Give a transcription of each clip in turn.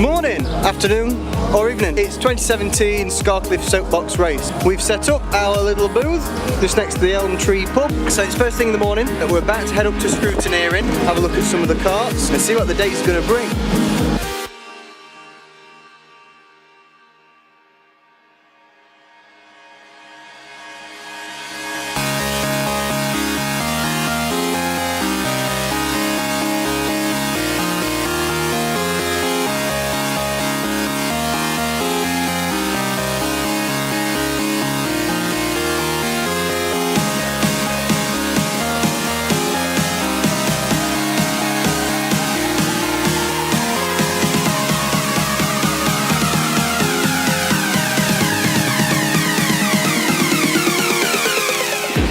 Morning, afternoon or evening. It's 2017 Scarcliffe Soapbox race. We've set up our little booth just next to the Elm Tree pub. So it's first thing in the morning and we're about to head up to scrutineering, have a look at some of the carts and see what the day's going to bring.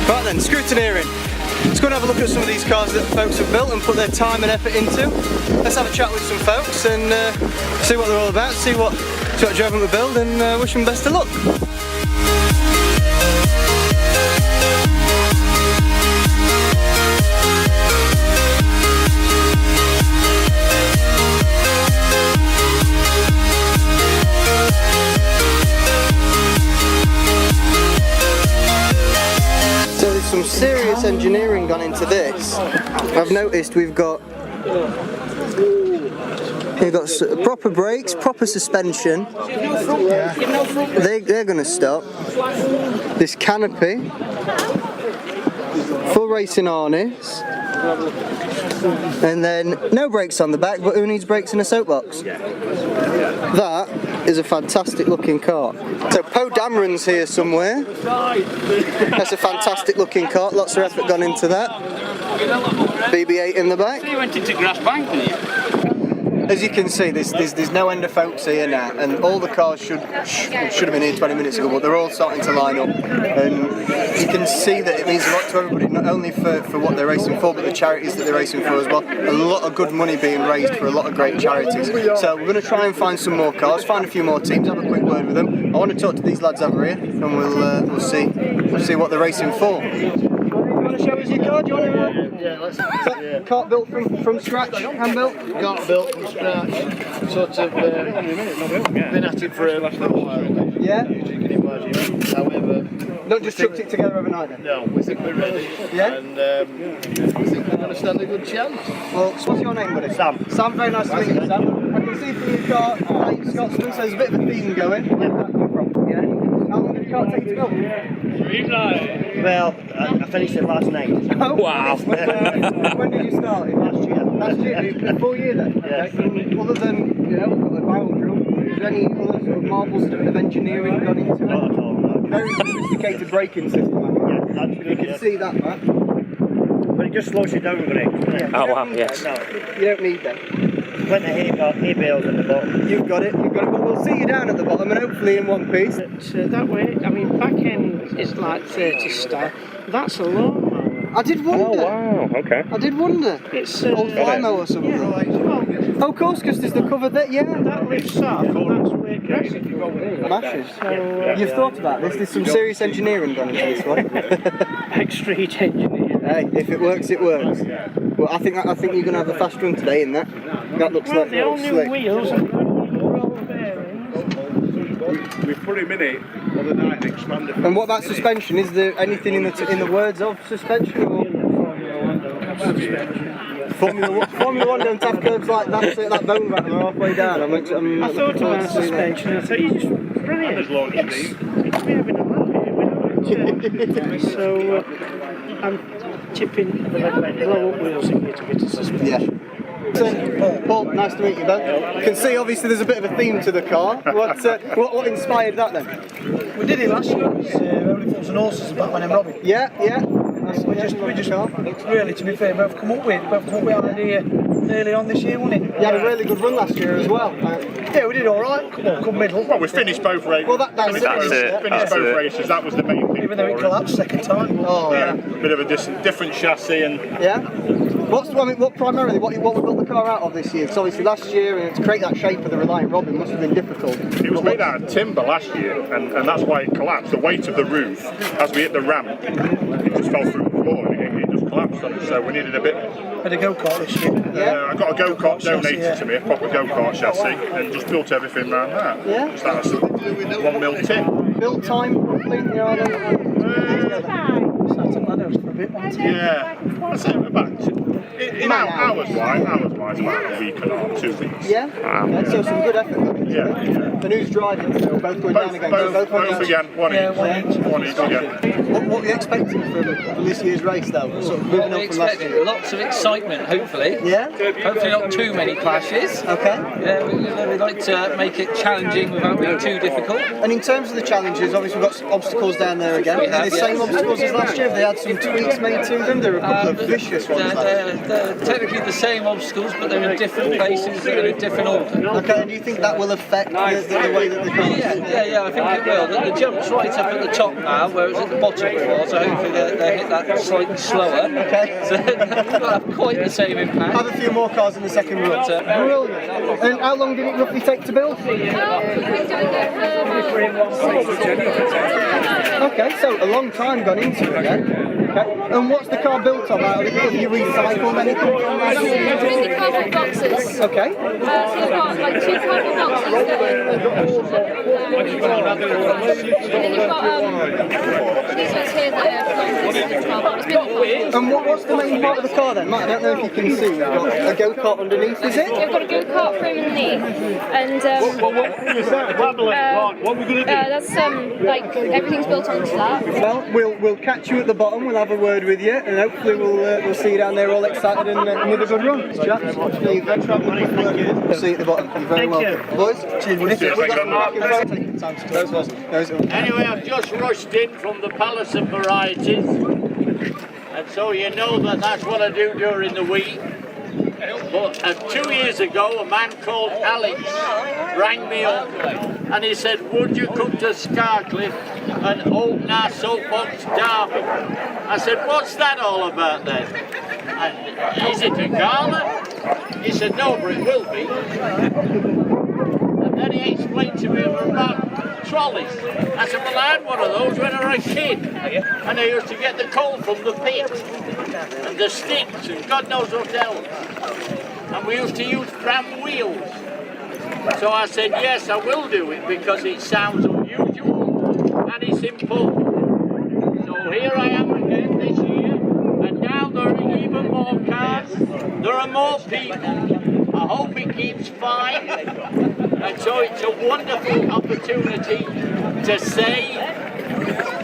Right then, scrutineering. Let's go and have a look at some of these cars that folks have built and put their time and effort into. Let's have a chat with some folks and see what they're all about, see what drove them to build, and wish them best of luck. Some serious engineering gone into this. I've noticed we've got proper brakes, proper suspension. They're going to stop. This canopy, full racing harness, and then no brakes on the back. But who needs brakes in a soapbox? That is a fantastic looking car. So Poe Dameron's here somewhere. That's a fantastic looking car, lots of effort gone into that. BB8 in the back. So you went into Grass Bank, didn't you? As you can see, there's no end of folks here now, and all the cars should have been here 20 minutes ago, but they're all starting to line up. And you can see that it means a lot to everybody, not only for what they're racing for, but the charities that they're racing for as well. A lot of good money being raised for a lot of great charities. So we're going to try and find some more cars, find a few more teams, have a quick word with them. I want to talk to these lads over here, and we'll see what they're racing for. You want to show us your car? Do you want to? Yeah, let's. Cart built from scratch, hand built? Cart built from scratch. Sort of been at it for a while. Yeah. As you can imagine. However, Not just chucked it together overnight then? no, we think we're ready. Yeah? And we think we're going to stand a good chance. Well, what's your name, buddy? Sam. Sam, very nice to meet you, Sam. I can see from your car, Scotsman, so there's a bit of a theme going. Where did that come from? Yeah. How long did the car take to build? Well, I finished it last night. Oh, Wow. When did you start it? Last year. Last year, a full year then? Yeah. Okay. Other than, we've got the barrel drill, is there any other sort of marvels of engineering gone into Not it? at all, no. Very sophisticated braking system, I think. Yeah, that's You good, can yeah. see that, man. But it just slows you down a bit. Oh wow, yes. No, You don't need that. plenty of hay bales at the bottom. You've got it, but we'll see you down at the bottom and hopefully in one piece. That way, I mean, back end is like 30 star. That's a lawnmower. I did wonder. Oh wow, okay. I did wonder. It's Old Flymo or something. well, Oh, of course, because there's the cover there, yeah. that lifts up, and that's where it goes. Mashes. So, You've thought about this, there's some serious engineering done into this one. Extrude engineer. Hey, if it works, it works. Well, I think you're going to have a fast run today in that. That looks Well, like the old new slick. wheels and roll bearings. We put him in it the other night and expanded. And what about suspension? Is there anything in the words of suspension? Or? Formula One don't have curves like that, so that bone rattler halfway down. I thought about suspension. I thought, you just brilliant. It's me having a laugh here without it. So I'm chipping the blow up wheels in here to get a suspension. Yeah. Paul, nice to meet you both. You can see obviously there's a bit of a theme to the car. What inspired that then? We did it last year. It was Only Fools and Horses back when I'm Robbie. Yeah. We just really, to be fair, we've come up with an idea early on this year, wasn't it? You had a really good run last year as well. Yeah, we did all right. Come middle. Well, we finished both races. Well, that's it. Finished both races. That was the main thing. Even though it collapsed second time. Oh, yeah. Bit of a different chassis and. Yeah. What primarily what we built the car out of this year? Because obviously last year, and to create that shape of the Reliant Robin must have been difficult. It was made out of timber last year, and that's why it collapsed. The weight of the roof, as we hit the ramp, it just fell through the floor and it just collapsed on it, so we needed a bit. Had a go-kart this year. I got a go-kart donated yeah. to me, a proper go-kart chassis, and just built everything around that. Yeah. Just that was 1 mil tin. Build time, roughly? Yeah, I don't know. Sat at my house for a bit, wasn't it? Yeah, that's it. About in hours-wise, about a week and a half, 2 weeks. Yeah? Okay, so some good effort. Yeah. And who's driving? So both going down again? Both again, one Yeah, each again. What are you expecting from this year's race, though? Sort of moving on from last year? Lots of excitement, hopefully. Yeah? Hopefully not too many clashes. Okay. Yeah, we'd like to make it challenging without being too difficult. And in terms of the challenges, obviously we've got some obstacles down there again. Are they the same obstacles as last year? Have they had some tweaks made to them? There are a couple of vicious ones. They're technically the same obstacles, but they're in different places, they're in a different order. Okay, and do you think that will affect the way that the cars? Yeah, I think it will. The jump's right up at the top now, whereas at the bottom before, so hopefully they hit that slightly slower. Okay. So they'll have quite the same impact. Have a few more cars in the second run. Brilliant. And how long did it roughly take to build? Okay, so a long time gone into it then. Okay. And what's the car built on? Have you recycled anything from last year? The cardboard boxes. Okay. So you've got like 2 cardboard boxes and then you've got these ones here that And what's the main part of the car then? Matt, I don't know if you can see. We've got a go-kart underneath, is it? We've got a go-kart frame underneath, and What are we going to do? that's like everything's built onto that. Well, we'll catch you at the bottom. We'll have a word with you, and hopefully we'll see you down there all excited and with a good run. Chaps, you've travelling with word. We'll see you at the bottom. You're very welcome. Boys, cheers. We've got some back in front. Taking time to close, wasn't it? Anyway, I've just rushed in from the Palace of Varieties, and so you know that's what I do during the week. But 2 years ago, a man called Alex rang me up and he said, would you come to Scarcliffe and open our Soapbox derby? I said, what's that all about then? And, is it a gala? He said, no, but it will be. And then he explained to me about trolleys. I said, well, I had one of those when I was a kid. And I used to get the coal from the pit. And the sticks and God knows what else. And we used to use tram wheels. So I said, yes, I will do it because it sounds unusual and it's important. So here I am again this year, and now there are even more cars, there are more people. I hope it keeps fine. And so it's a wonderful opportunity to say,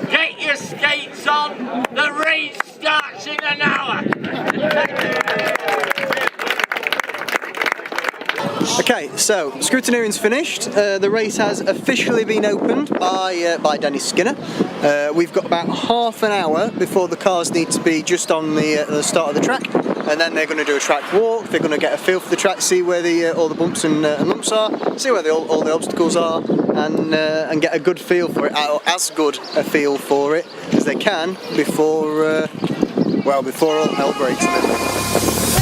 get your skates on, the race starts in an hour. Okay, so scrutineering's finished. The race has officially been opened by Dennis Skinner. We've got about half an hour before the cars need to be just on the start of the track, and then they're going to do a track walk. They're going to get a feel for the track, see where all the bumps and lumps are, see where all the obstacles are, and get a good feel for it, or as good a feel for it as they can before all hell breaks loose.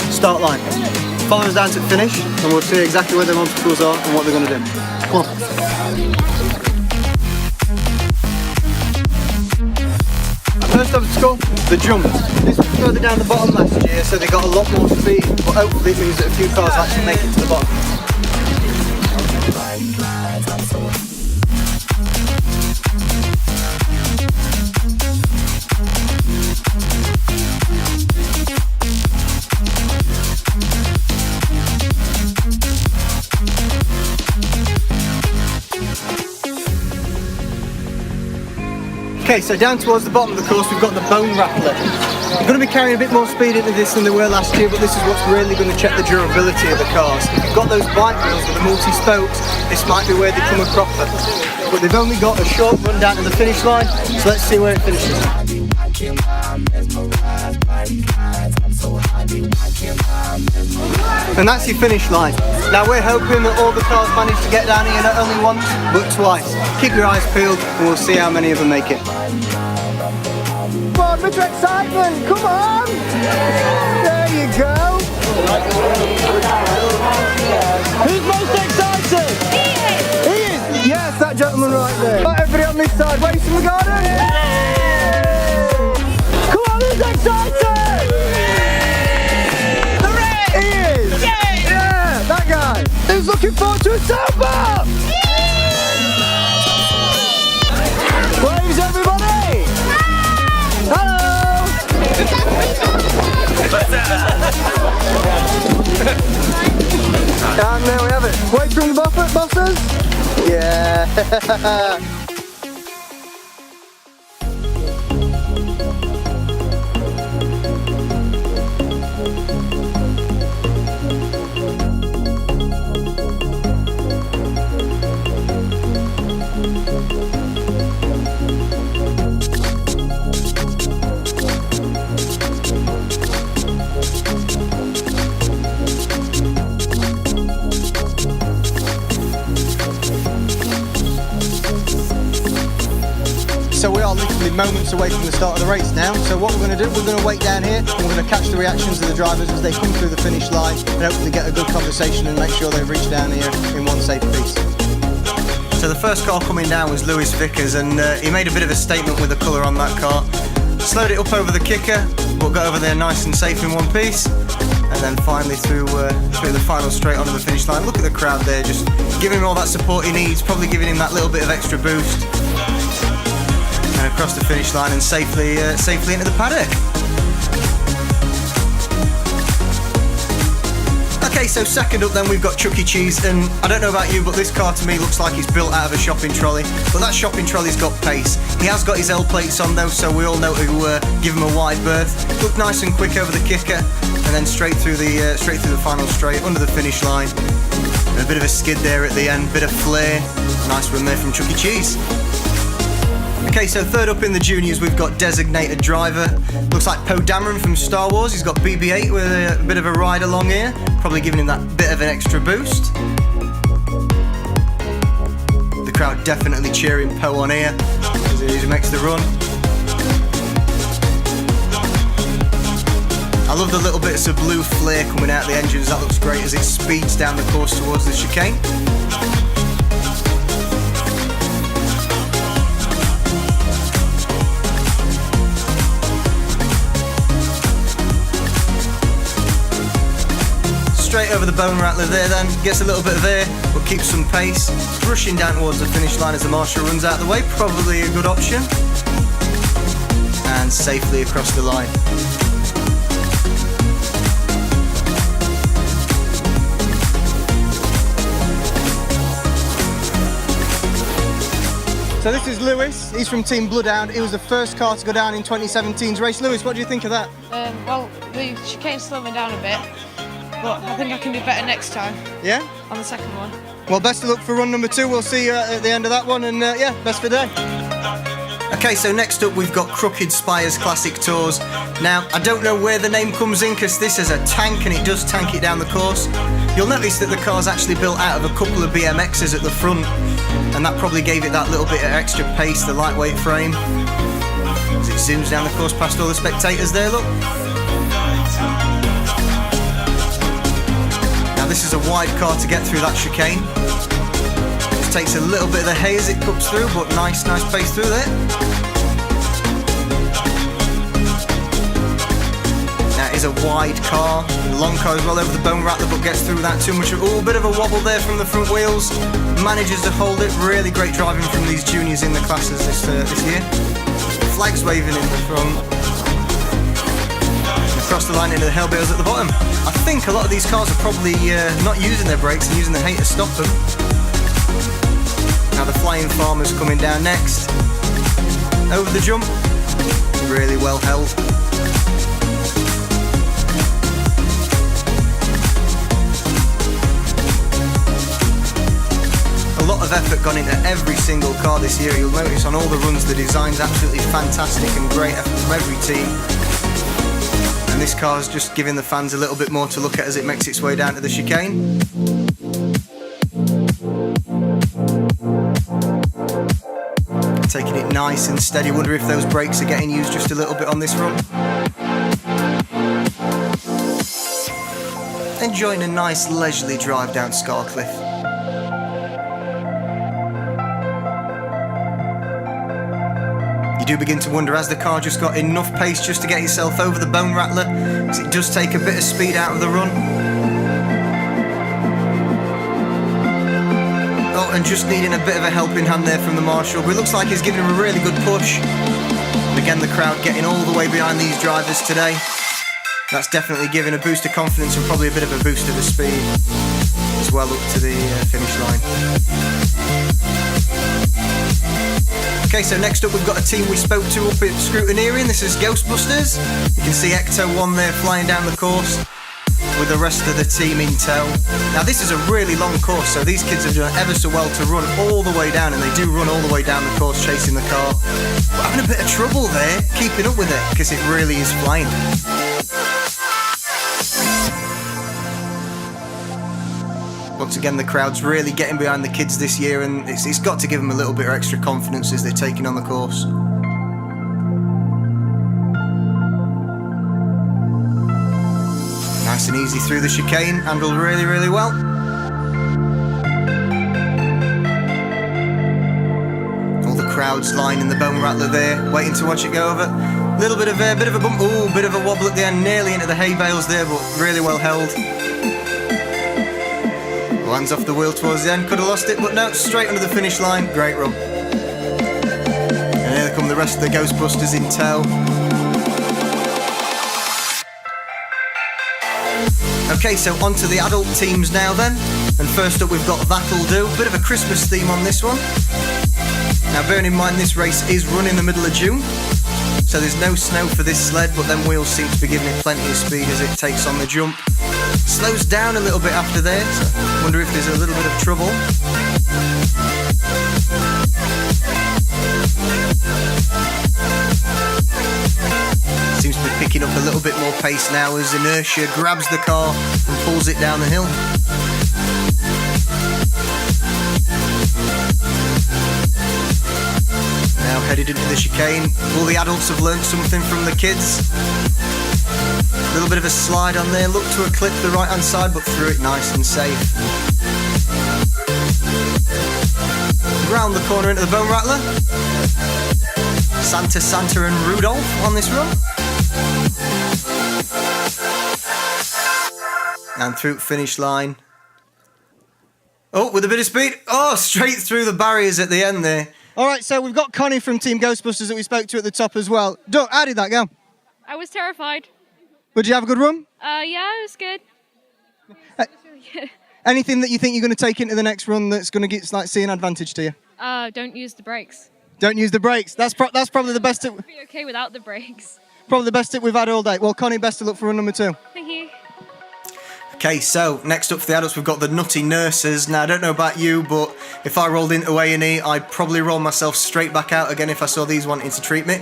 Start line. Follow us down to the finish and we'll see exactly where the obstacles are and what they're going to do. Come on. First obstacle, the jump. This was further down the bottom last year, so they got a lot more speed, but hopefully it means that a few cars actually make it to the bottom. Okay, so down towards the bottom of the course we've got the Bone Rattler. You're going to be carrying a bit more speed into this than they were last year, but this is what's really going to check the durability of the cars. If you've got those bike wheels with the multi-spokes, this might be where they come a cropper. But they've only got a short run down to the finish line, so let's see where it finishes. And that's your finish line. Now we're hoping that all the cars manage to get down here not only once, but twice. Keep your eyes peeled and we'll see how many of them make it. Come on, Mr. Excitement, come on! There you go! Who's most excited? He is! Yes, that gentleman right there. Right, everybody on this side, wave from the garden! Come on, who's excited? He is! Yeah, that guy! Who's looking forward to a Soapbox? Waves, everybody! Hello! And there we have it. Wait from the Buffett bosses? Yeah! So we are literally moments away from the start of the race now. So what we're going to do, we're going to wait down here and we're going to catch the reactions of the drivers as they come through the finish line and hopefully get a good conversation and make sure they've reached down here in one safe piece. So the first car coming down was Lewis Vickers, and he made a bit of a statement with the colour on that car. Slowed it up over the kicker, but got over there nice and safe in one piece. And then finally through the final straight onto the finish line. Look at the crowd there, just giving him all that support he needs, probably giving him that little bit of extra boost. And across the finish line and safely into the paddock. Okay, so second up then we've got Chuck E. Cheese, and I don't know about you, but this car to me looks like it's built out of a shopping trolley, but that shopping trolley's got pace. He has got his L plates on though, so we all know to give him a wide berth. Looked nice and quick over the kicker, and then straight through the final straight under the finish line. And a bit of a skid there at the end, bit of flair. Nice run there from Chuck E. Cheese. Okay, so third up in the juniors we've got Designated Driver. Looks like Poe Dameron from Star Wars. He's got BB-8 with a bit of a ride along here, probably giving him that bit of an extra boost. The crowd definitely cheering Poe on here as he makes the run. I love the little bits of blue flare coming out of the engines. That looks great as it speeds down the course towards the chicane. Straight over the Bone Rattler there then, gets a little bit of air, but keeps some pace. Rushing down towards the finish line as the marshal runs out of the way, probably a good option. And safely across the line. So this is Lewis, he's from Team Bloodhound. He was the first car to go down in 2017's race. Lewis, what do you think of that? Well, the chicane slowed me down a bit, but I think I can do better next time. Yeah? On the second one. Well, best of luck for run number 2. We'll see you at the end of that one, and yeah, best for the day. Okay, so next up we've got Crooked Spires Classic Tours. Now, I don't know where the name comes in because this is a tank and it does tank it down the course. You'll notice that the car's actually built out of a couple of BMXs at the front, and that probably gave it that little bit of extra pace, the lightweight frame. As it zooms down the course past all the spectators there, look. Now this is a wide car to get through that chicane. It takes a little bit of the hay as it cuts through, but nice pace through there. Now it is a wide car, a long car as well over the Bone Rattler, but gets through without too much of a bit of a wobble there from the front wheels. Manages to hold it. Really great driving from these juniors in the classes this year. Flags waving in the front. Across the line into the hellbills at the bottom. I think a lot of these cars are probably not using their brakes and using the hay to stop them. Now the Flying Farmer's coming down next. over the jump. Really well held. A lot of effort gone into every single car this year. You'll notice on all the runs the design's absolutely fantastic and great effort from every team. And this car's just giving the fans a little bit more to look at as it makes its way down to the chicane. Taking it nice and steady. Wonder if those brakes are getting used just a little bit on this run. Enjoying a nice leisurely drive down Scarcliffe. You do begin to wonder, has the car just got enough pace just to get itself over the bone rattler? Because it does take a bit of speed out of the run. Oh, and just needing a bit of a helping hand there from the marshal, but it looks like he's giving him a really good push. And again, the crowd getting all the way behind these drivers today. That's definitely giving a boost of confidence and probably a bit of a boost of the speed as well up to the finish line. Okay, so next up we've got a team we spoke to up at Scrutineering. This is Ghostbusters. You can see Ecto-1 there flying down the course with the rest of the team in tow. Now this is a really long course, so these kids have done ever so well to run all the way down, and they do run all the way down the course chasing the car. But having a bit of trouble there keeping up with it because it really is flying. Once again, the crowd's really getting behind the kids this year, and it's got to give them a little bit of extra confidence as they're taking on the course. Nice and easy through the chicane, handled really, really well. All the crowd's lining the bone rattler there, waiting to watch it go over. Little bit of air, bit of a bump, ooh, bit of a wobble at the end, nearly into the hay bales there, but really well held. Lands off the wheel towards the end, could have lost it, but no, straight under the finish line, great run. And here come the rest of the Ghostbusters in tow. Okay, so on to the adult teams now then. And first up we've got That'll Do, a bit of a Christmas theme on this one. Now bearing in mind this race is run in the middle of June, so there's no snow for this sled, but then wheels seem to be giving it plenty of speed as it takes on the jump. Slows down a little bit after there, so I wonder if there's a little bit of trouble. Seems to be picking up a little bit more pace now as inertia grabs the car and pulls it down the hill. Now headed into the chicane. All the adults have learnt something from the kids. A little bit of a slide on there, look to clip the right hand side, but through it nice and safe. Round the corner into the bone rattler. Santa and Rudolph on this run. And through finish line. Oh, with a bit of speed. Oh, straight through the barriers at the end there. All right, so we've got Connie from Team Ghostbusters that we spoke to at the top as well. Doug, how did that go? I was terrified. Did you have a good run? Yeah, it was good. It was really good. Anything that you think you're going to take into the next run that's going to get see an advantage to you? Don't use the brakes. Don't use the brakes. That's probably the best tip. I'll be okay without the brakes. Probably the best tip we've had all day. Well, Connie, best of luck for run number 2. Thank you. Okay, so next up for the adults, we've got the Nutty Nurses. Now, I don't know about you, but if I rolled into A&E, I'd probably roll myself straight back out again if I saw these wanting to treat me.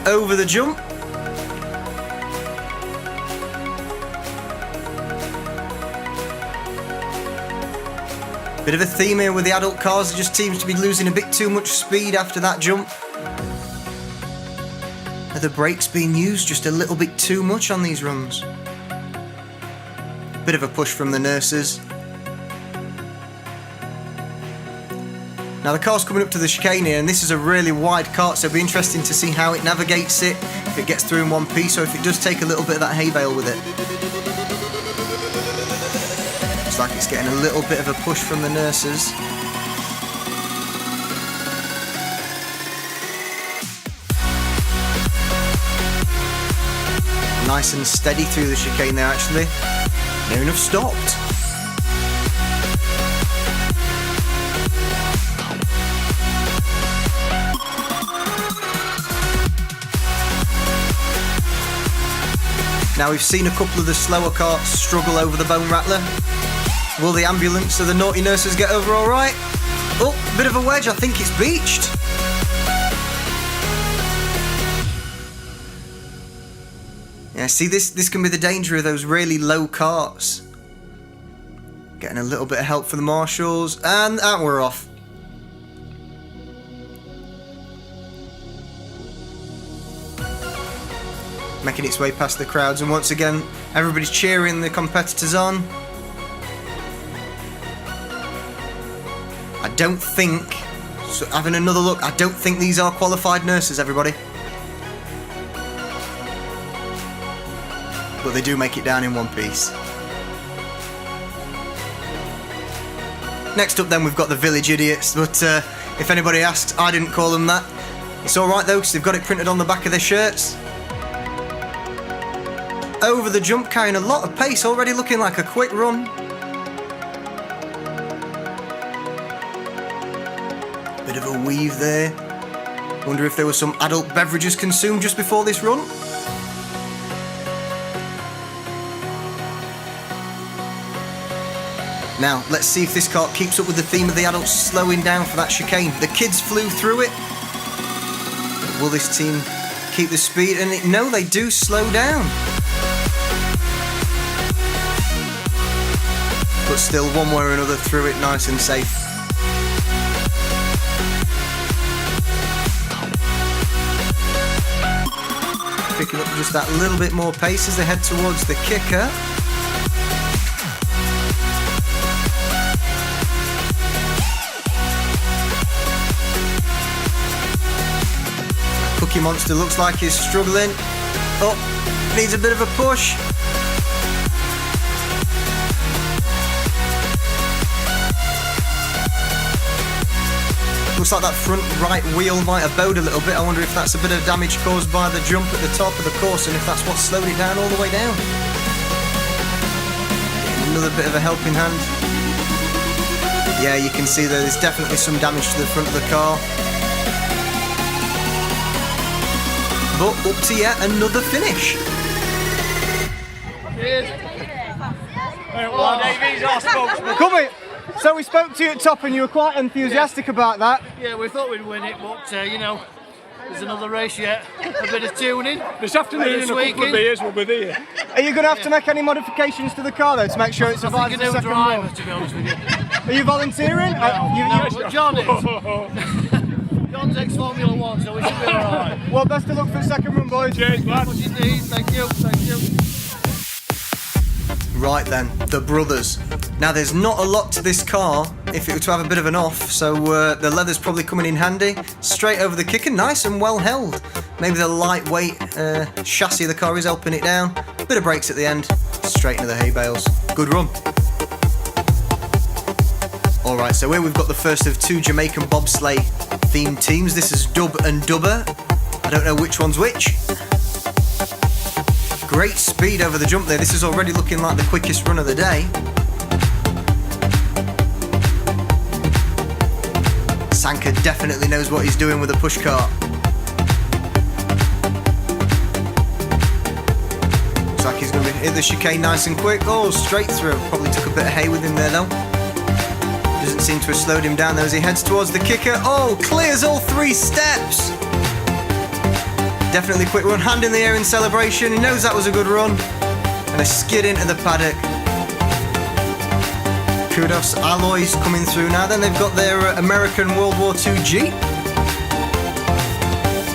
Over the jump. Bit of a theme here with the adult cars. It just seems to be losing a bit too much speed after that jump. Are the brakes being used just a little bit too much on these runs? Bit of a push from the nurses. Now the car's coming up to the chicane here, and this is a really wide cart, so it'll be interesting to see how it navigates it, if it gets through in one piece, or if it does take a little bit of that hay bale with it. Looks like it's getting a little bit of a push from the nurses. Nice and steady through the chicane there actually. Near enough stopped. Now we've seen a couple of the slower carts struggle over the bone rattler. Will the ambulance or the naughty nurses get over all right? Oh, bit of a wedge. I think it's beached. Yeah, see, this can be the danger of those really low carts. Getting a little bit of help from the marshals, and we're off. Making its way past the crowds, and once again, everybody's cheering the competitors on. I don't think, so having another look, I don't think these are qualified nurses, everybody. But they do make it down in one piece. Next up then we've got the village idiots, but if anybody asks, I didn't call them that. It's alright though, because they've got it printed on the back of their shirts. Over the jump, carrying a lot of pace, already looking like a quick run. Bit of a weave there. Wonder if there were some adult beverages consumed just before this run. Now, let's see if this cart keeps up with the theme of the adults slowing down for that chicane. The kids flew through it. Will this team keep the speed? And no, they do slow down. But still, one way or another, through it nice and safe. Picking up just that little bit more pace as they head towards the kicker. Cookie Monster looks like he's struggling. Oh, needs a bit of a push. Looks like that front right wheel might have bowed a little bit. I wonder if that's a bit of damage caused by the jump at the top of the course and if that's what slowed it down all the way down. Another bit of a helping hand. Yeah, you can see there's definitely some damage to the front of the car. But up to yet another finish. Come here. So we spoke to you at top and you were quite enthusiastic about that. Yeah, we thought we'd win it, but you know, there's another race yet. A bit of tuning. This afternoon, in a couple of beers, we'll be there. Are you going to have to make any modifications to the car though to make sure it survives the second run? To be honest with you. Are you volunteering? No, John is. John's ex-Formula 1, so we should be alright. Well, best of luck for the second run, boys. Cheers, lads. Thank you, thank you. Right then, the brothers. Now there's not a lot to this car if it were to have a bit of an off, so the leather's probably coming in handy. Straight over the kicker, nice and well held. Maybe the lightweight chassis of the car is helping it down. Bit of brakes at the end, straight into the hay bales. Good run. Alright, so here we've got the first of two Jamaican bobsleigh themed teams. This is Dub and Dubber. I don't know which one's which. Great speed over the jump there. This is already looking like the quickest run of the day. Sanka definitely knows what he's doing with a push cart. Looks like he's going to hit the chicane nice and quick. Oh, straight through. Probably took a bit of hay with him there though. Doesn't seem to have slowed him down though as he heads towards the kicker. Oh, clears all 3 steps. Definitely quick run, hand in the air in celebration. He knows that was a good run. And a skid into the paddock. Kudos, Alloys coming through now. Then they've got their American World War II Jeep.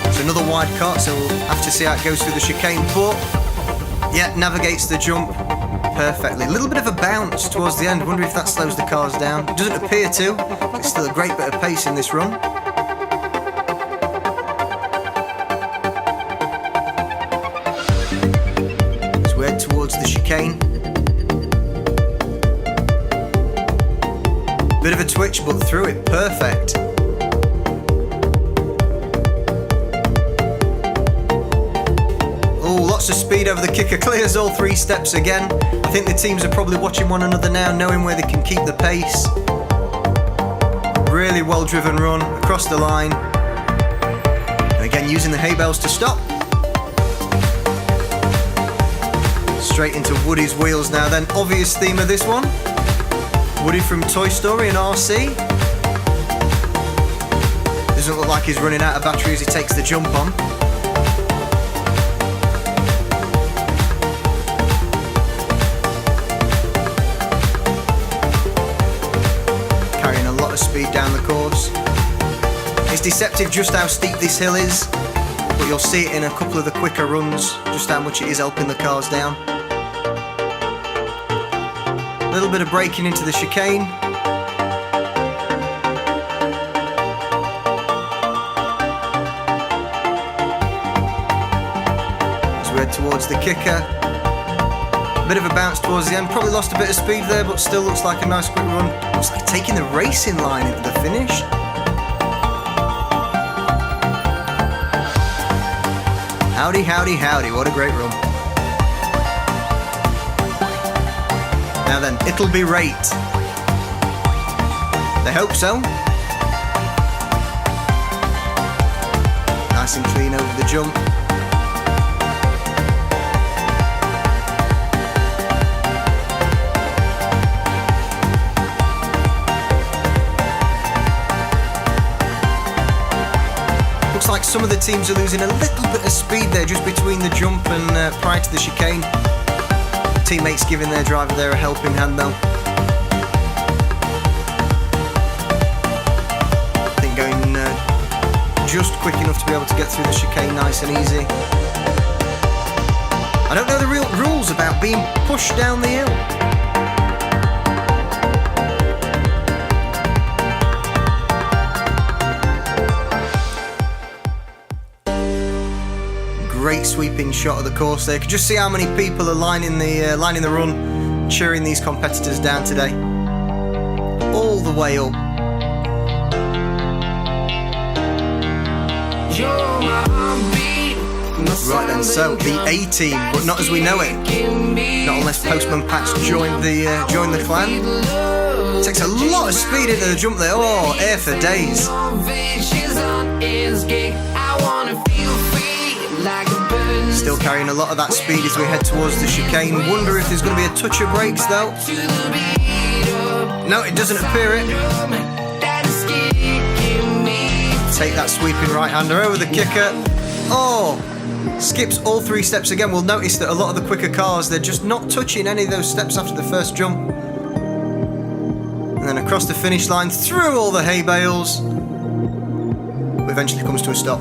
It's another wide cart, so we'll have to see how it goes through the chicane. But, yeah, navigates the jump perfectly. A little bit of a bounce towards the end. Wonder if that slows the cars down. Doesn't appear to. It's still a great bit of pace in this run. Towards the chicane. Bit of a twitch, but through it perfect. Oh, lots of speed over the kicker, clears all 3 steps again. I think the teams are probably watching one another now, knowing where they can keep the pace. Really well driven run across the line. And again, using the hay bales to stop. Straight into Woody's wheels now then. Obvious theme of this one. Woody from Toy Story and RC. Doesn't look like he's running out of battery as he takes the jump on. Carrying a lot of speed down the course. It's deceptive just how steep this hill is, but you'll see it in a couple of the quicker runs, just how much it is helping the cars down. A little bit of braking into the chicane. As we head towards the kicker. A bit of a bounce towards the end, probably lost a bit of speed there, but still looks like a nice quick run. Looks like taking the racing line into the finish. Howdy, howdy, howdy, what a great run. Now then, it'll be rate. They hope so. Nice and clean over the jump. Looks like some of the teams are losing a little bit of speed there just between the jump and prior to the chicane. Teammates giving their driver there a helping hand though. I think going just quick enough to be able to get through the chicane nice and easy. I don't know the real rules about being pushed down the hill. Great sweeping shot of the course there. You can just see how many people are lining the run, cheering these competitors down today. All the way up. Right then, so the A team, but not as we know it. Not unless Postman Patch joined the clan. Takes a lot of speed into the jump there. Oh, air for days. Still carrying a lot of that speed as we head towards the chicane. Wonder if there's going to be a touch of brakes though. No, it doesn't appear it. Take that sweeping right-hander over the kicker. Oh, skips all 3 steps again. We'll notice that a lot of the quicker cars, they're just not touching any of those steps after the first jump. And then across the finish line, through all the hay bales. Eventually comes to a stop.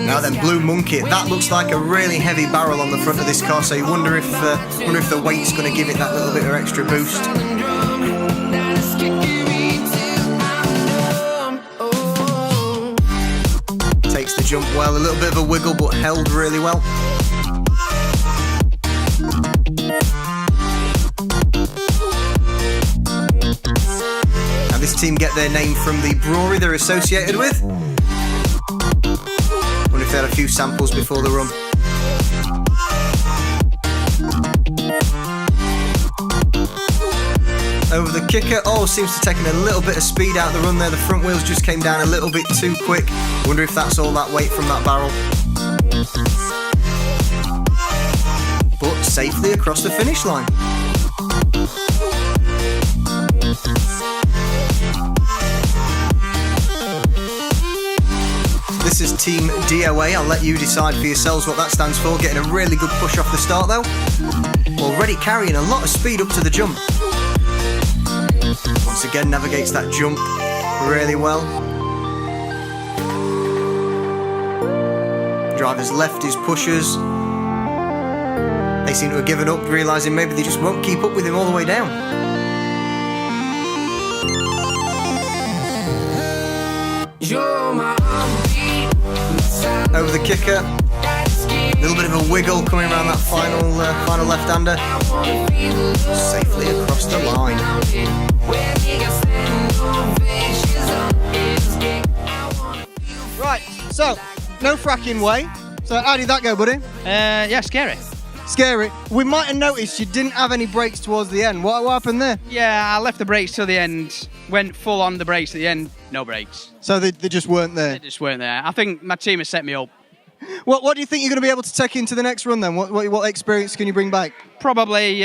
Now then, Blue Monkey. That looks like a really heavy barrel on the front of this car, so you wonder if the weight's going to give it that little bit of extra boost. Takes the jump well, a little bit of a wiggle, but held really well. Now this team get their name from the brewery they're associated with. Wonder if they had a few samples before the run. Over the kicker. Oh, seems to have taken a little bit of speed out of the run there. The front wheels just came down a little bit too quick. Wonder if that's all that weight from that barrel. But safely across the finish line. This is Team DOA. I'll let you decide for yourselves what that stands for. Getting a really good push off the start though. Already carrying a lot of speed up to the jump. Once again navigates that jump really well. Driver's left his pushers. They seem to have given up, realising maybe they just won't keep up with him all the way down. Over the kicker. A little bit of a wiggle coming around that final left-hander. Safely across the line. Right, so no fracking way. So how did that go, buddy? Yeah, scary. Scary. We might have noticed you didn't have any brakes towards the end. What happened there? Yeah, I left the brakes till the end. Went full on the brakes at the end. No brakes. So they just weren't there? They just weren't there. I think my team has set me up. What do you think you're going to be able to take into the next run then? What experience can you bring back? Probably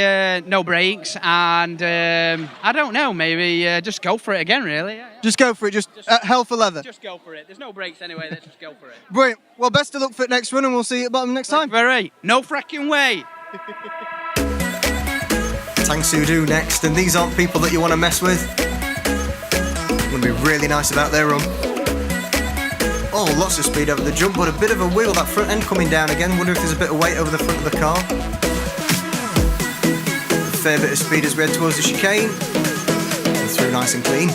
no brakes, and I don't know, maybe just go for it again, really. Yeah. Just go for it, just hell for leather. Just go for it. There's no brakes anyway, let's just go for it. Brilliant. Well, best of luck for the next run, and we'll see you at the bottom next time. Very. No fracking way. Tang Sudu next, and these aren't people that you want to mess with. Going to be really nice about their run. Oh, lots of speed over the jump, but a bit of a wiggle. That front end coming down again. Wonder if there's a bit of weight over the front of the car. A fair bit of speed as we head towards the chicane. And through nice and clean.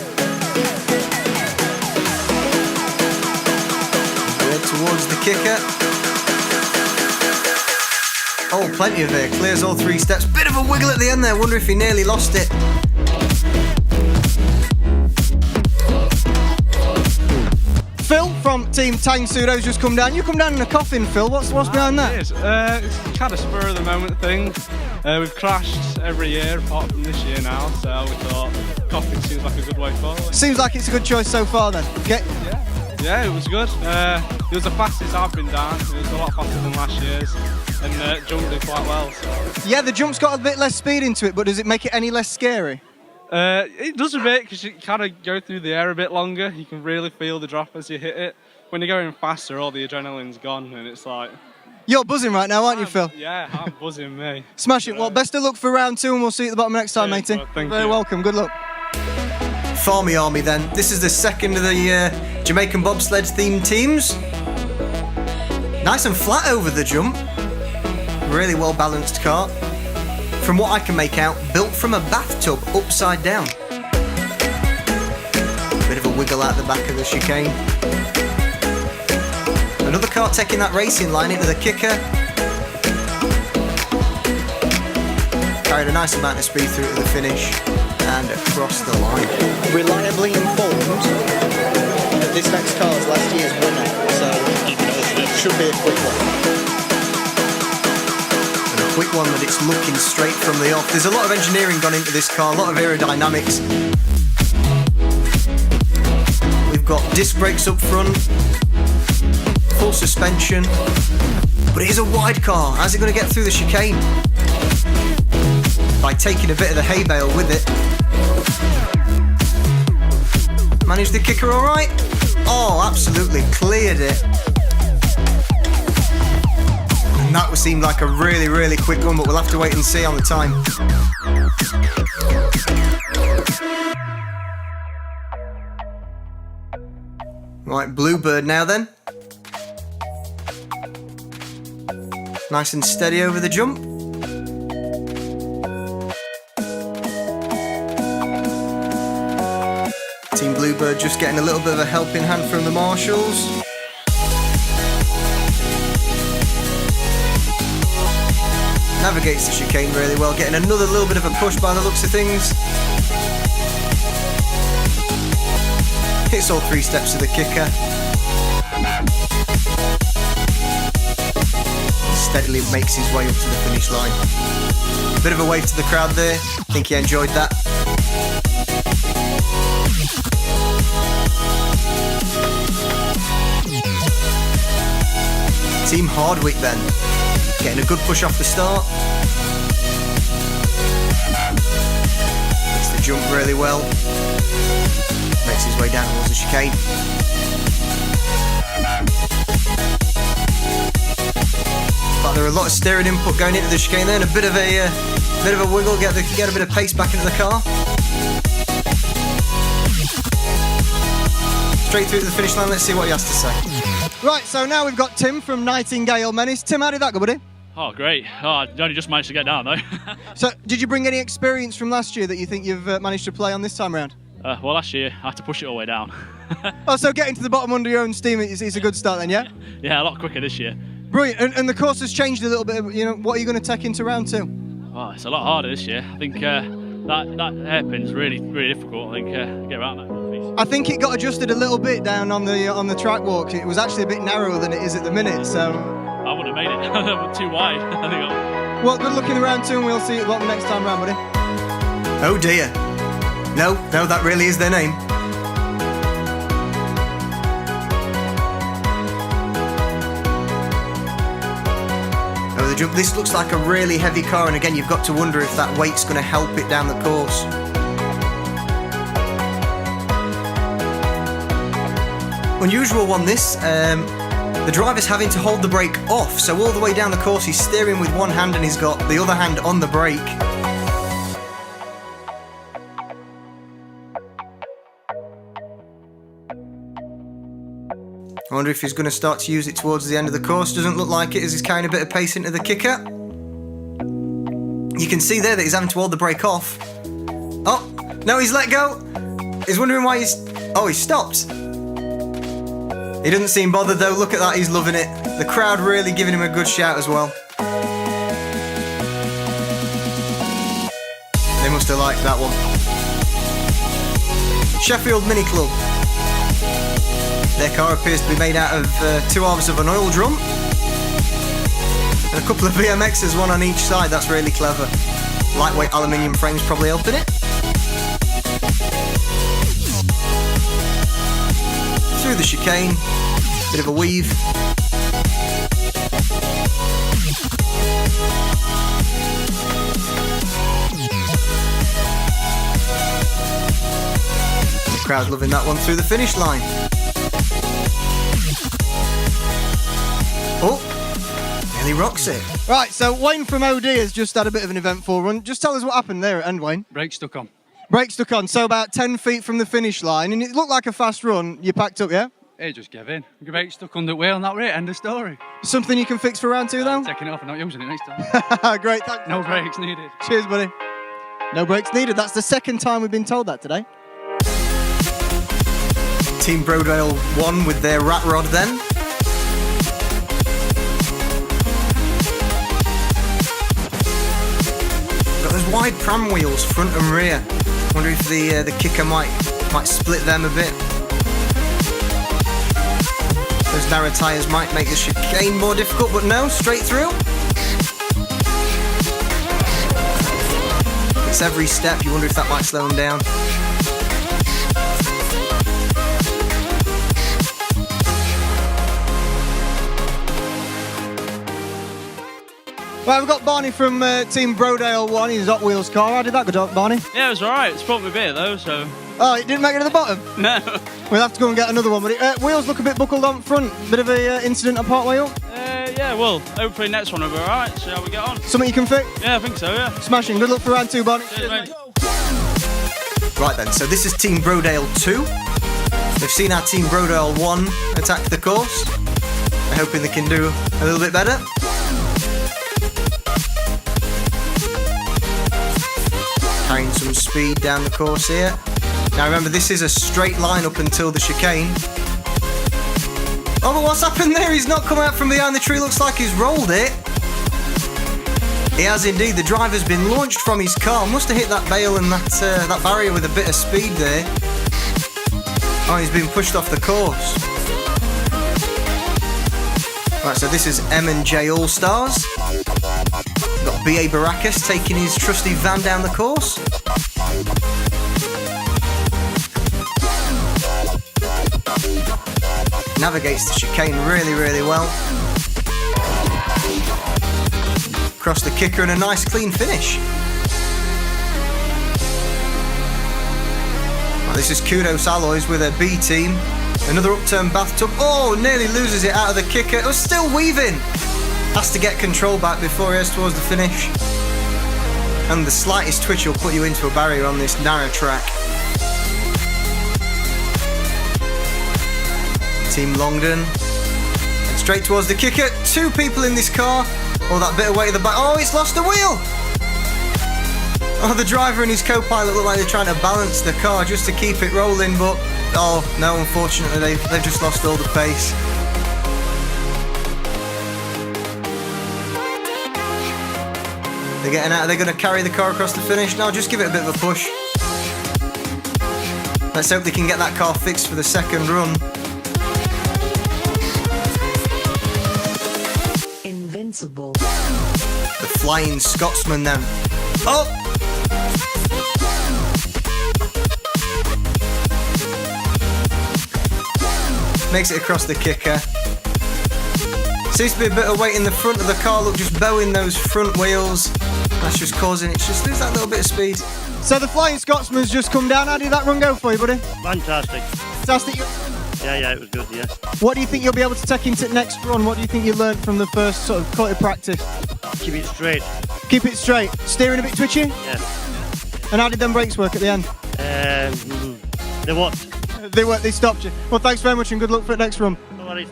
We head towards the kicker. Oh, plenty of air. Clears all 3 steps. Bit of a wiggle at the end there. Wonder if he nearly lost it. Phil from Team Tang Sudo's just come down. You come down in a coffin, Phil. What's behind that? It's kind of spur of the moment thing. We've crashed every year apart from this year now, so we thought coffin seems like a good way forward. Seems like it's a good choice so far then. Okay. Yeah, it was good. It was the fastest I've been down. It was a lot faster than last year's, and jumped it quite well. So. Yeah, the jump's got a bit less speed into it, but does it make it any less scary? It does a bit, because you kind of go through the air a bit longer. You can really feel the drop as you hit it. When you're going faster, all the adrenaline's gone, and it's like... You're buzzing right now, aren't you, Phil? Yeah, I'm buzzing, me. Smash it. Well, best of luck for round 2, and we'll see you at the bottom next time, matey. Well, thank Very you. welcome. Good luck. Farmy Army then. This is the second of the Jamaican bobsled themed teams. Nice and flat over the jump. Really well balanced car. From what I can make out, built from a bathtub upside down. Bit of a wiggle out the back of the chicane. Another car taking that racing line into the kicker. Carried a nice amount of speed through to the finish and across the line. Reliably informed that this next car is last year's winner, so it should be a quick one. And a quick one that it's looking straight from the off. There's a lot of engineering gone into this car, a lot of aerodynamics. We've got disc brakes up front, full suspension, but it is a wide car. How's it going to get through the chicane? By taking a bit of the hay bale with it. Managed the kicker all right? Oh, absolutely cleared it. And that seemed like a really, really quick one, but we'll have to wait and see on the time. Right, Bluebird now then. Nice and steady over the jump. Team Bluebird just getting a little bit of a helping hand from the marshals. Navigates the chicane really well, getting another little bit of a push by the looks of things. Hits all 3 steps of the kicker. Steadily makes his way up to the finish line. Bit of a wave to the crowd there. Think he enjoyed that. Team Hardwick then, getting a good push off the start. Makes the jump really well. Makes his way down towards the chicane. But there are a lot of steering input going into the chicane there, and a bit of a wiggle, get a bit of pace back into the car. Straight through to the finish line. Let's see what he has to say. Right, so now we've got Tim from Nightingale Menace. Tim, how did that go, buddy? Oh, great. Oh, I only just managed to get down, though. So, did you bring any experience from last year that you think you've managed to play on this time around? Well, last year I had to push it all the way down. Oh, so getting to the bottom under your own steam is a good start then, yeah? Yeah, a lot quicker this year. Brilliant, and the course has changed a little bit. You know, what are you going to take into round 2? Oh, it's a lot harder this year. I think that hairpin's really, really difficult. I think get around that. I think it got adjusted a little bit down on the track walk. It was actually a bit narrower than it is at the minute, so... I wouldn't have made it. Too wide. I think. Well, good luck in the round 2, and we'll see you at the bottom next time round, buddy. Oh dear. No, that really is their name. the jump. This looks like a really heavy car, and again, you've got to wonder if that weight's going to help it down the course. Unusual one, this. The driver's having to hold the brake off, so all the way down the course he's steering with one hand and he's got the other hand on the brake. I wonder if he's going to start to use it towards the end of the course. Doesn't look like it as he's carrying a bit of pace into the kicker. You can see there that he's having to hold the brake off. Oh, no, he's let go. He's wondering why he's... Oh, he stopped. He doesn't seem bothered though. Look at that, he's loving it. The crowd really giving him a good shout as well. They must have liked that one. Sheffield Mini Club. Their car appears to be made out of 2 halves of an oil drum. And a couple of BMXs, one on each side. That's really clever. Lightweight aluminium frames probably helping it. Through the chicane, bit of a weave. The crowd loving that one through the finish line. Oh, nearly rocks it. Right, so Wayne from OD has just had a bit of an eventful run. Just tell us what happened there at end, Wayne. Brake stuck on. Brake stuck on, so about 10 feet from the finish line, and it looked like a fast run. You packed up, yeah? It just gave in. Brake stuck under the wheel and that was it, end of story. Something you can fix for round 2 though? Taking it off and not using it next time. Great, thanks. No brakes needed. Cheers, buddy. No brakes needed. That's the second time we've been told that today. Team Brodale won with their rat rod then. Got those wide pram wheels, front and rear. Wonder if the kicker might split them a bit. Those narrow tyres might make the chicane more difficult, but no, straight through. It's every step, you wonder if that might slow them down. Right, we've got Barney from Team Brodale 1, his Hot Wheels car. How did that go, Barney? Yeah, it was alright. It's brought me beer though, so... Oh, it didn't make it to the bottom? No. We'll have to go and get another one, but wheels look a bit buckled on front. Bit of a incident on part way up? Yeah, well, hopefully next one will be alright. See how we get on. Something you can fix? Yeah, I think so, yeah. Smashing. Good luck for round 2, Barney. Cheers, mate. Right then, so this is Team Brodale 2. They've seen our Team Brodale 1 attack the course. They're hoping they can do a little bit better. Carrying some speed down the course here. Now remember, this is a straight line up until the chicane. Oh, but what's happened there? He's not come out from behind the tree. Looks like he's rolled it. He has indeed. The driver's been launched from his car. Must have hit that bale and that barrier with a bit of speed there. Oh, he's been pushed off the course. Right, so this is M&J All-Stars. Got B.A. Baracus taking his trusty van down the course. Navigates the chicane really, really well. Across the kicker and a nice clean finish. Well, this is Kudos Alloys with a B team. Another upturned bathtub. Oh, nearly loses it out of the kicker. It was still weaving. Has to get control back before he heads towards the finish. And the slightest twitch will put you into a barrier on this narrow track. Team Longdon. And straight towards the kicker. 2 people in this car. Oh, that bit of weight at the back. Oh, it's lost the wheel. Oh, the driver and his co-pilot look like they're trying to balance the car just to keep it rolling, but oh no, unfortunately they've just lost all the pace. They're getting out. They're going to carry the car across the finish. No, just give it a bit of a push. Let's hope they can get that car fixed for the second run. Invincible. The Flying Scotsman then. Oh! Makes it across the kicker. Seems to be a bit of weight in the front of the car. Look, just bowing those front wheels. That's just causing it to just lose that little bit of speed. So the Flying Scotsman's just come down. How did that run go for you, buddy? Fantastic. Fantastic. Yeah, it was good, yes. What do you think you'll be able to take into the next run? What do you think you learned from the first sort of cut of practice? Keep it straight. Keep it straight. Steering a bit twitchy? Yes. And how did them brakes work at the end? They what? They worked, they stopped you. Well, thanks very much and good luck for the next run. No worries.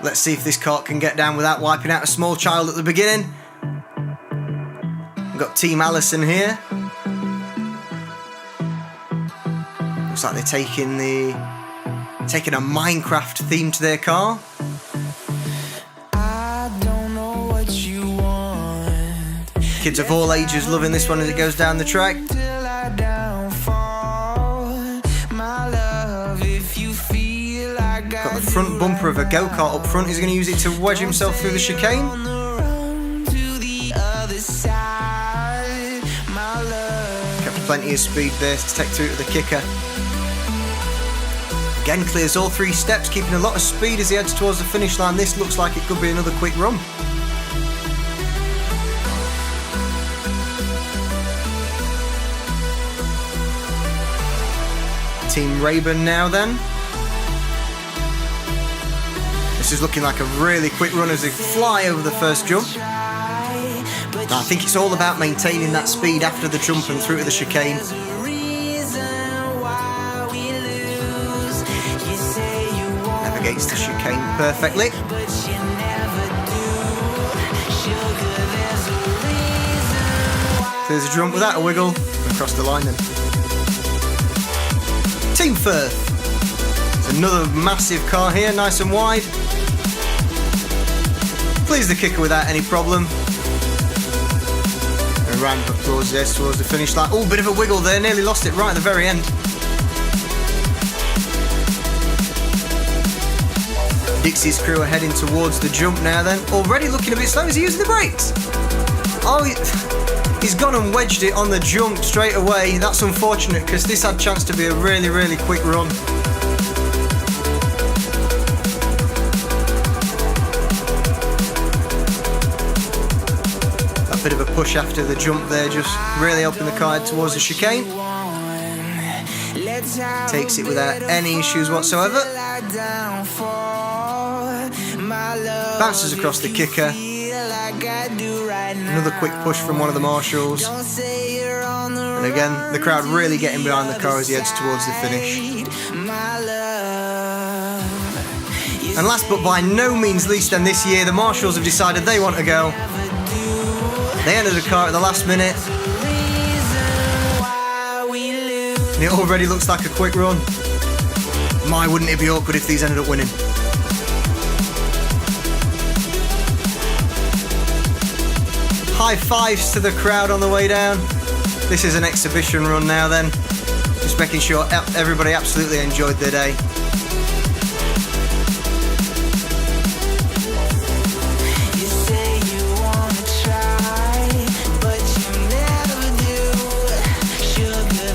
Let's see if this cart can get down without wiping out a small child at the beginning. We've got Team Allison here. Looks like they're taking a Minecraft theme to their car. Kids of all ages loving this one as it goes down the track. Got the front bumper of a go-kart up front. He's going to use it to wedge himself through the chicane. Kept plenty of speed there to take through to the kicker. Again, clears all 3 steps, keeping a lot of speed as he heads towards the finish line. This looks like it could be another quick run. Team Rayburn now then. This is looking like a really quick run as they fly over the first jump. Now, I think it's all about maintaining that speed after the jump and through to the chicane. Navigates the chicane perfectly. Clears a jump without a wiggle. Across the line then. Team Firth. It's another massive car here, nice and wide. Clears the kicker without any problem. A round of applause there towards the finish line. Oh, bit of a wiggle there, nearly lost it right at the very end. Dixie's crew are heading towards the jump now then. Already looking a bit slow. Is he using the brakes? Oh, he's gone and wedged it on the jump straight away. That's unfortunate because this had a chance to be a really, really quick run. A bit of a push after the jump there, just really helping the car head towards the chicane. Takes it without any issues whatsoever. Bounces across the kicker. Another quick push from one of the marshals. And again, the crowd really getting behind the car as he heads towards the finish. And last but by no means least, then this year, the marshals have decided they want to go. They entered the car at the last minute. And it already looks like a quick run. My, wouldn't it be awkward if these ended up winning? High fives to the crowd on the way down. This is an exhibition run now then. Just making sure everybody absolutely enjoyed their day.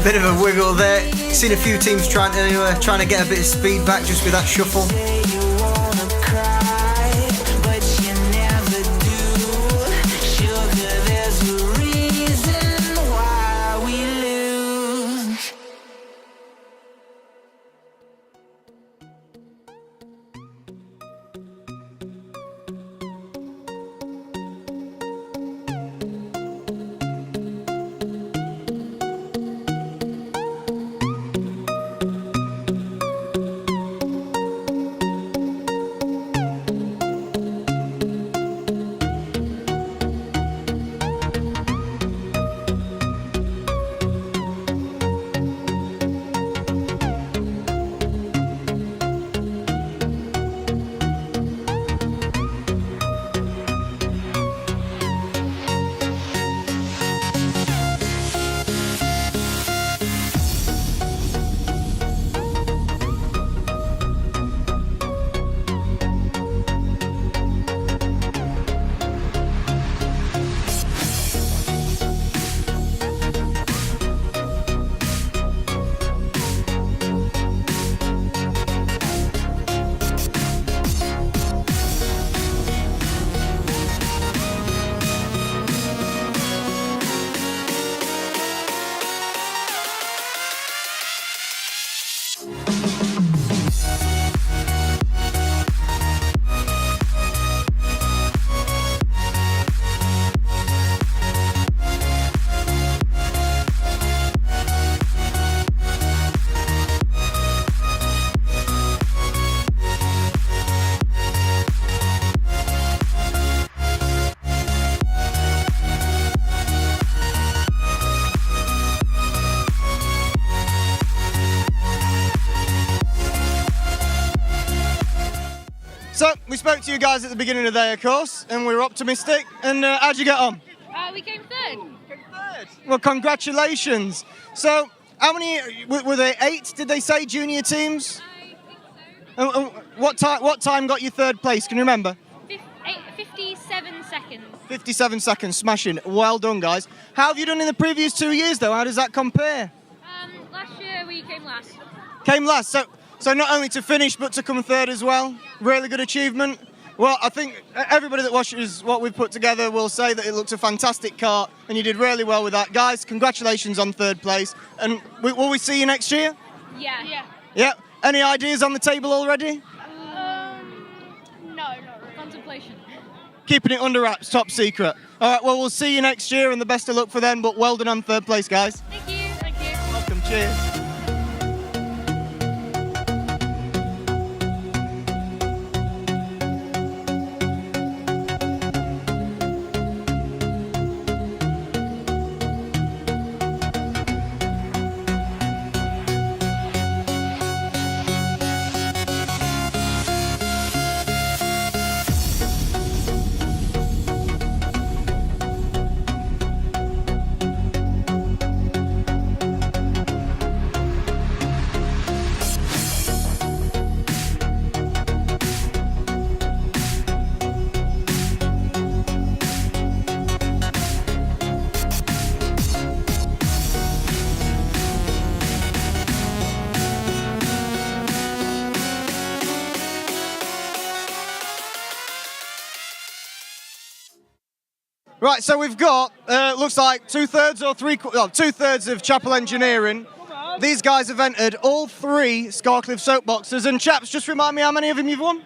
Bit of a wiggle there. Seen a few teams trying to get a bit of speed back just with that shuffle. So, we spoke to you guys at the beginning of the day, of course, and we were optimistic. And how'd you get on? We came third. Well, congratulations. So, how many, were there 8, did they say, junior teams? And what time got you third place, can you remember? 57 seconds. 57 seconds, smashing. Well done, guys. How have you done in the previous 2 years, though? How does that compare? Last year we came last. Came last, so not only to finish, but to come third as well. Really good achievement. Well, I think everybody that watches what we've put together will say that it looked a fantastic kart, and you did really well with that. Guys, congratulations on third place. And will we see you next year? Yeah. Yeah. Any ideas on the table already? No, not really. Contemplation. Keeping it under wraps, top secret. All right, well, we'll see you next year, and the best of luck for them, but well done on third place, guys. Thank you. Thank you. Welcome, cheers. Right, so we've got, looks like 2/3 or 2/3 of Chapel Engineering. These guys have entered all 3 Scarcliffe Soapboxes. And chaps, just remind me how many of them you've won?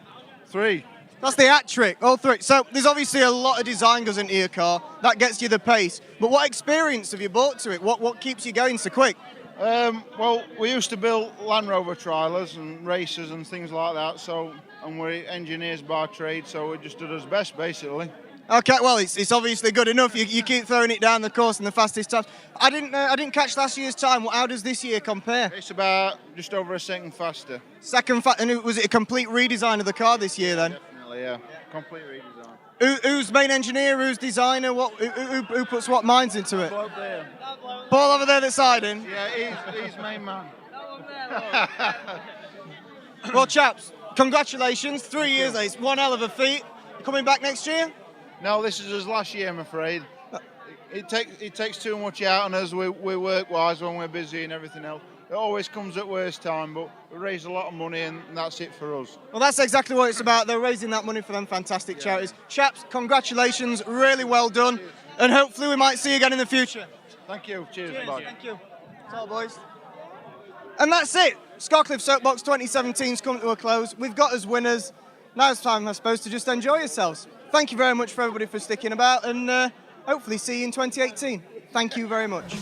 3. That's the hat trick, all 3. So there's obviously a lot of design goes into your car. That gets you the pace. But what experience have you brought to it? What keeps you going so quick? Well, we used to build Land Rover trailers and racers and things like that. And we're engineers by trade, so we just did our best, basically. Okay, well, it's obviously good enough. You keep throwing it down the course in the fastest times. I didn't catch last year's time. How does this year compare? It's about just over a second faster. And was it a complete redesign of the car this year then? Definitely, yeah. Complete redesign. Who's main engineer? Who's designer? Who puts what minds into it? Paul there. Paul over there that's siding. Yeah, he's main man. Well, chaps, congratulations. 3 years. It's one hell of a feat. Coming back next year? No, this is his last year, I'm afraid. It takes too much out on us. We work-wise when we're busy and everything else. It always comes at worst time, but we raise a lot of money and that's it for us. Well, that's exactly what it's about. They're raising that money for them fantastic charities. Chaps, congratulations. Really well done. Cheers. And hopefully we might see you again in the future. Thank you. Cheers. Bye. Thank you. Ciao, boys. And that's it. Scarcliffe Soapbox 2017's come to a close. We've got as winners. Now it's time, I suppose, to just enjoy yourselves. Thank you very much for everybody for sticking about, and hopefully see you in 2018. Thank you very much.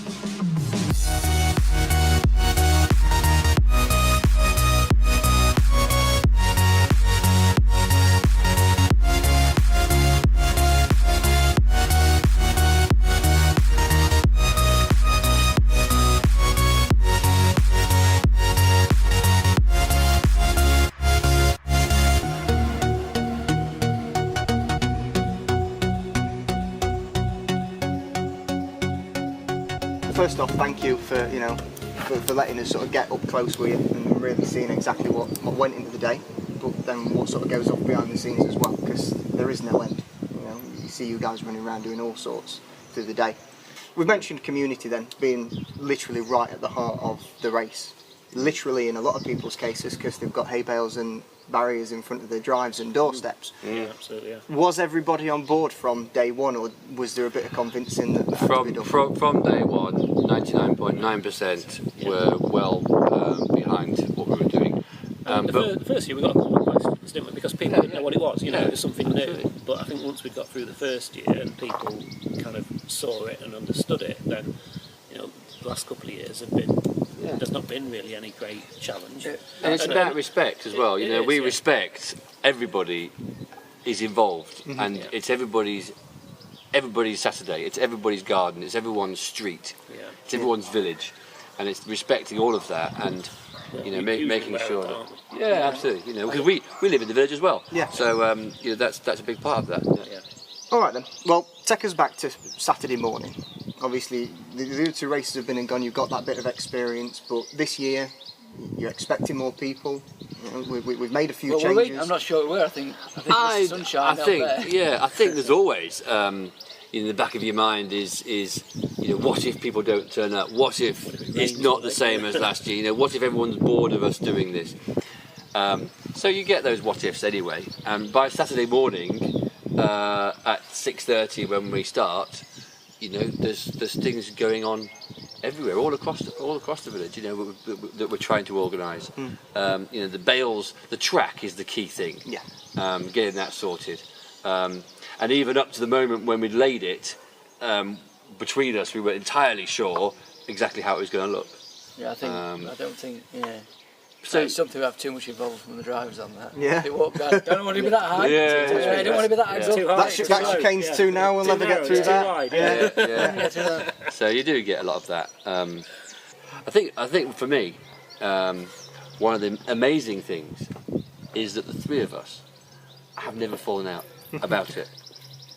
First off, thank you for for letting us sort of get up close with you and really seeing exactly what went into the day, but then what sort of goes off behind the scenes as well, because there is no end. You see you guys running around doing all sorts through the day. We've mentioned community then being literally right at the heart of the race. Literally in a lot of people's cases, because they've got hay bales and barriers in front of their drives and doorsteps. Yeah, absolutely. Yeah. Was everybody on board from day one, or was there a bit of convincing that had to be done? From day one, 99.9% were well behind what we were doing. The first year we got a couple of questions, didn't we? Because people didn't know what it was. It was something new. But I think once we got through the first year and people kind of saw it and understood it, then the last couple of years have been. Yeah. There's not been really any great challenge. And it's about respect as well. We respect everybody is involved, and it's everybody's Saturday, it's everybody's garden, it's everyone's street, it's everyone's village, and it's respecting all of that. And You know, making sure that. Yeah, absolutely. You know, because we live in the village as well. Yeah. So you know, that's a big part of that. Yeah. All right then. Well, take us back to Saturday morning. Obviously, the other 2 races have been and gone. You've got that bit of experience, but this year you're expecting more people. You know, we've made a few changes. I'm not sure we were. I think there's sunshine out there. Yeah, I think there's always in the back of your mind is you know, what if people don't turn up? What if it's not the same as last year? You know, what if everyone's bored of us doing this? So you get those what ifs anyway. And by Saturday morning at 6:30 when we start, you know, there's things going on everywhere, all across the village. You know, that we're trying to organise. You know, the bales, the track is the key thing. Yeah. Getting that sorted. And even up to the moment when we'd laid it, between us, we weren't entirely sure exactly how it was going to look. Yeah, I don't think. So it's something we have too much involved from the drivers on that. Yeah. They walk down, don't want to be that high. Yeah. Don't want to be that high. That's chicane's 2 now. We'll never get through that. Yeah. So you do get a lot of that. I think for me, one of the amazing things is that the 3 of us have never fallen out about it.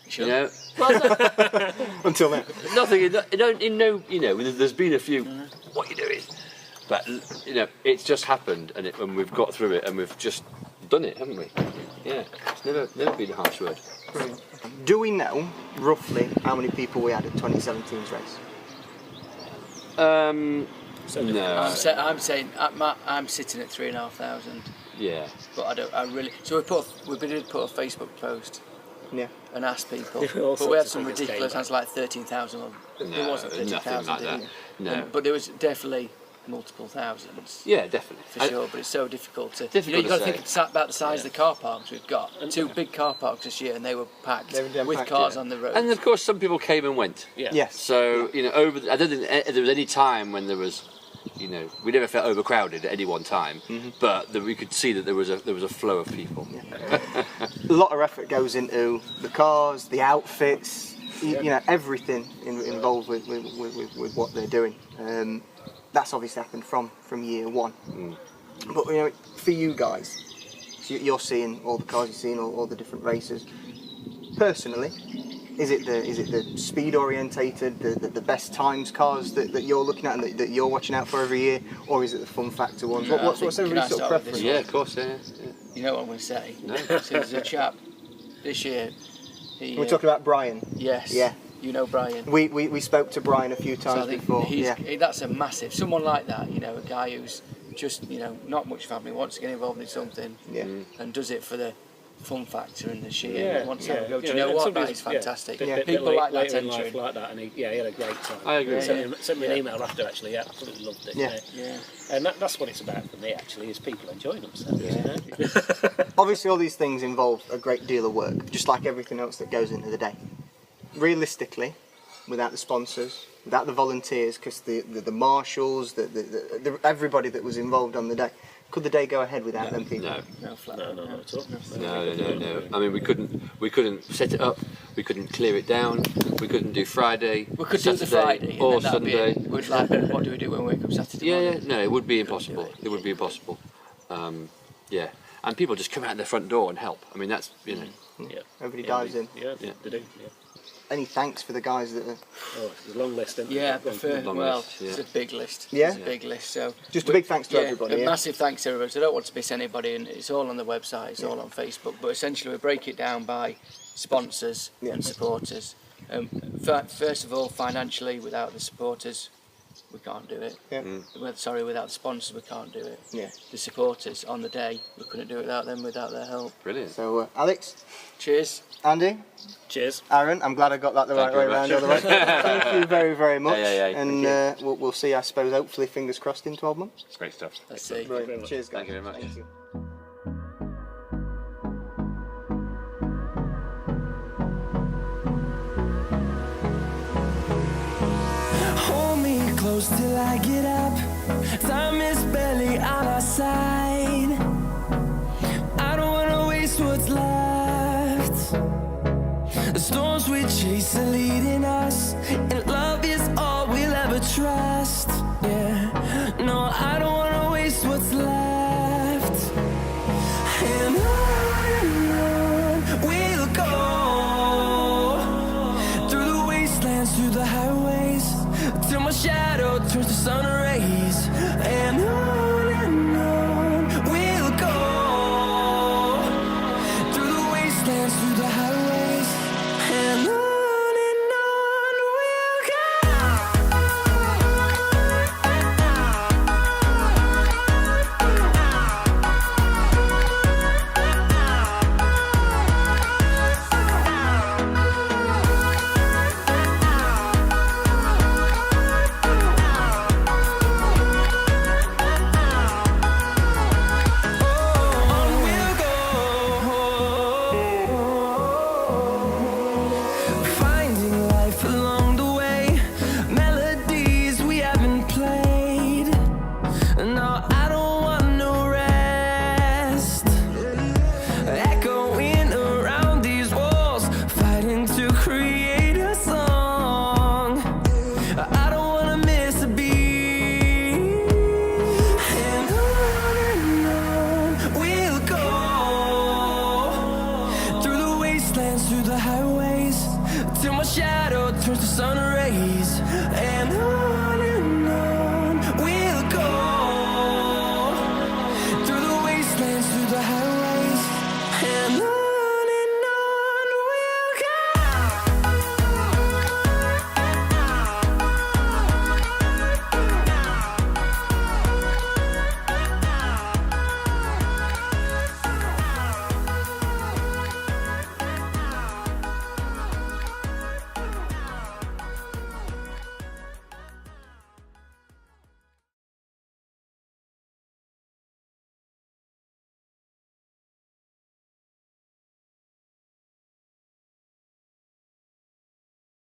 Sure. You know, well, until now. Nothing. In no. You know, there's been a few. What are you doing? But you know, it's just happened, and we've got through it, and we've just done it, haven't we? Yeah. It's never been a harsh word. Brilliant. Do we know roughly how many people we had at 2017's race? No. I'm saying I'm sitting at 3,500. Yeah. But I don't. I really. So we did put a Facebook post. Yeah. And asked people. But we had some ridiculous ones like 13,000. There wasn't 13,000. Like that. No. But there was definitely multiple thousands. Yeah, definitely. For sure. But it's so difficult to. Difficult you've got to think about the size of the car parks we've got. 2 big car parks this year, and they were packed with cars on the road. And of course, some people came and went. Yeah. Yes. So you know, I don't think there was any time when there was. You know, we never felt overcrowded at any one time, but we could see that there was a flow of people. Yeah. A lot of effort goes into the cars, the outfits, you know, everything involved with what they're doing. That's obviously happened from year 1. But you know, for you guys, you're seeing all the cars, you're seeing all the different races. Personally, is it the speed orientated, the best times cars that you're looking at and that you're watching out for every year, or is it the fun factor ones? What's everybody's sort of preference? Yeah, of course. Yeah. You know what I'm going to say? No. So there's a chap this year. We're talking about Brian. Yes. Yeah. You know Brian. We spoke to Brian a few times before. That's a massive. Someone like that, you know, a guy who's just, you know, not much family, wants to get involved in something, and does it for the fun factor and the sheer wants to go. Do you know what? That is fantastic. People like that entry. Like that, and he had a great time. I agree. Sent me an email after, actually. Yeah, absolutely loved it. Yeah. And that's what it's about for me, actually, is people enjoying themselves. Yeah. You know? Obviously, all these things involve a great deal of work, just like everything else that goes into the day. Realistically, without the sponsors, without the volunteers, because the marshals, the everybody that was involved on the day, could the day go ahead without them people? No, not at all. No. I mean, we couldn't set it up. We couldn't clear it down. We couldn't do Friday. We could Saturday, do the Friday or and then Sunday. We'd like, what do we do when we wake up Saturday morning? Yeah. No, it would be impossible. It would be impossible. Yeah, and people just come out their front door and help. I mean, that's Everybody dives in. Yeah, they do. Yeah. Any thanks for the guys that are... Oh, it's a long list, isn't it? Yeah, it's a big list. Yeah? It's a big list. So just a big thanks to everybody. A massive thanks to everybody. So I don't want to miss anybody, and it's all on the website, it's all on Facebook. But essentially, we break it down by sponsors and supporters. First of all, financially, without the supporters, we can't do it. Without the sponsors, we can't do it. Yeah. The supporters on the day, we couldn't do it without them, without their help. Brilliant. So, Alex. Cheers. Andy. Cheers. Aaron, I'm glad I got that the right way around. Thank you very, very much. And we'll see, I suppose, hopefully, fingers crossed, in 12 months. It's great stuff. Let's see. Brilliant. Cheers, guys. Thank you very much. Thank you. Hold me close till I get up. Time is barely on